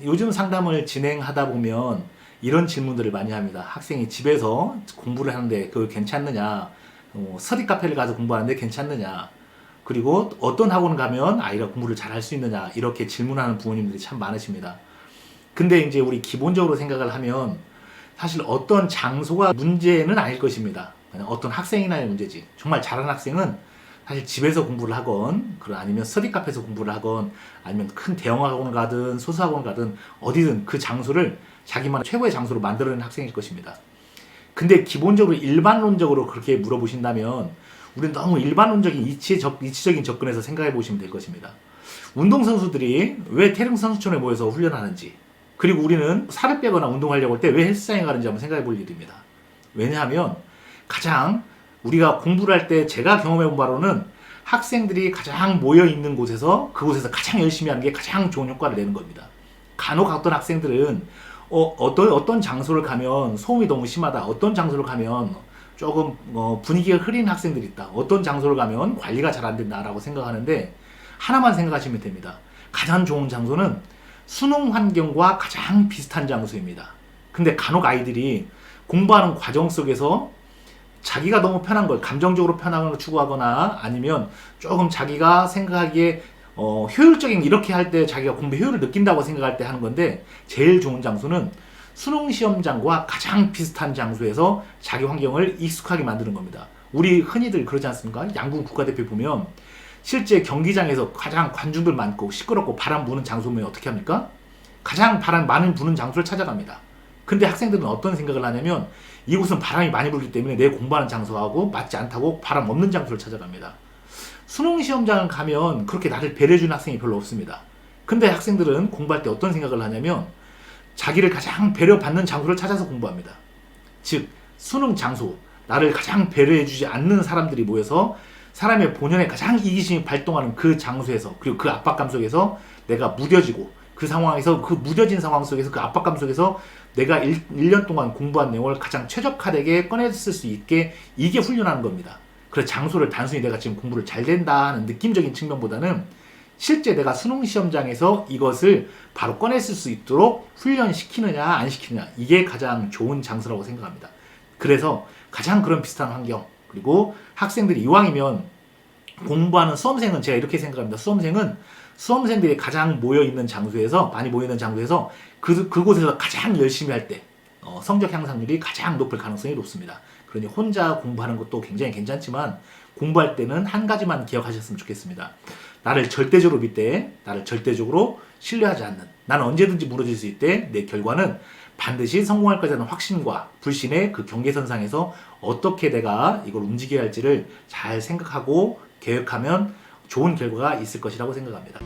요즘 상담을 진행하다 보면 이런 질문들을 많이 합니다. 학생이 집에서 공부를 하는데 그거 괜찮느냐? 스터디 카페를 가서 공부하는데 괜찮느냐? 그리고 어떤 학원 가면 아이가 공부를 잘 할 수 있느냐? 이렇게 질문하는 부모님들이 참 많으십니다. 근데 이제 우리 기본적으로 생각을 하면 사실 어떤 장소가 문제는 아닐 것입니다. 그냥 어떤 학생이나의 문제지. 정말 잘하는 학생은 사실 집에서 공부를 하건, 아니면 스터디 카페에서 공부를 하건, 아니면 큰 대형 학원을 가든 소수학원을 가든 어디든 그 장소를 자기만의 최고의 장소로 만들어내는 학생일 것입니다. 근데 기본적으로 일반론적으로 그렇게 물어보신다면 우리는 너무 일반론적인 이치적인 접근에서 생각해 보시면 될 것입니다. 운동선수들이 왜 태릉선수촌에 모여서 훈련하는지, 그리고 우리는 살을 빼거나 운동하려고 할 때 왜 헬스장에 가는지 한번 생각해 볼 일입니다. 왜냐하면 가장 우리가 공부를 할 때 제가 경험해 본 바로는 학생들이 가장 모여 있는 곳에서 그곳에서 가장 열심히 하는 게 가장 좋은 효과를 내는 겁니다. 간혹 어떤 학생들은 어떤 장소를 가면 소음이 너무 심하다, 어떤 장소를 가면 조금 분위기가 흐린 학생들이 있다, 어떤 장소를 가면 관리가 잘 안 된다라고 생각하는데 하나만 생각하시면 됩니다. 가장 좋은 장소는 수능 환경과 가장 비슷한 장소입니다. 근데 간혹 아이들이 공부하는 과정 속에서 자기가 너무 편한 걸, 감정적으로 편한 걸 추구하거나 아니면 조금 자기가 생각하기에 효율적인, 이렇게 할 때 자기가 공부 효율을 느낀다고 생각할 때 하는 건데, 제일 좋은 장소는 수능 시험장과 가장 비슷한 장소에서 자기 환경을 익숙하게 만드는 겁니다. 우리 흔히들 그러지 않습니까? 양궁 국가대표 보면 실제 경기장에서 가장 관중들 많고 시끄럽고 바람 부는 장소면 어떻게 합니까? 가장 바람 많이 부는 장소를 찾아갑니다. 근데 학생들은 어떤 생각을 하냐면 이곳은 바람이 많이 불기 때문에 내 공부하는 장소하고 맞지 않다고 바람 없는 장소를 찾아갑니다. 수능 시험장 가면 그렇게 나를 배려해주는 학생이 별로 없습니다. 근데 학생들은 공부할 때 어떤 생각을 하냐면 자기를 가장 배려받는 장소를 찾아서 공부합니다. 즉 수능 장소, 나를 가장 배려해주지 않는 사람들이 모여서 사람의 본연의 가장 이기심이 발동하는 그 장소에서, 그리고 그 압박감 속에서 내가 무뎌지고, 그 상황에서, 그 무뎌진 상황 속에서, 그 압박감 속에서 내가 1년 동안 공부한 내용을 가장 최적화되게 꺼냈을 수 있게, 이게 훈련하는 겁니다. 그래서 장소를 단순히 내가 지금 공부를 잘 된다 하는 느낌적인 측면보다는 실제 내가 수능 시험장에서 이것을 바로 꺼냈을 수 있도록 훈련시키느냐 안 시키느냐, 이게 가장 좋은 장소라고 생각합니다. 그래서 가장 그런 비슷한 환경, 그리고 학생들이 이왕이면 공부하는 수험생은 제가 이렇게 생각합니다. 수험생들이 가장 모여있는 장소에서, 많이 모여있는 장소에서 그곳에서 가장 열심히 할 때 성적 향상률이 가장 높을 가능성이 높습니다. 그러니 혼자 공부하는 것도 굉장히 괜찮지만 공부할 때는 한 가지만 기억하셨으면 좋겠습니다. 나를 절대적으로 믿되, 나를 절대적으로 신뢰하지 않는, 나는 언제든지 무너질 수 있대, 내 결과는 반드시 성공할 것이라는 확신과 불신의 그 경계선상에서 어떻게 내가 이걸 움직여야 할지를 잘 생각하고 계획하면 좋은 결과가 있을 것이라고 생각합니다.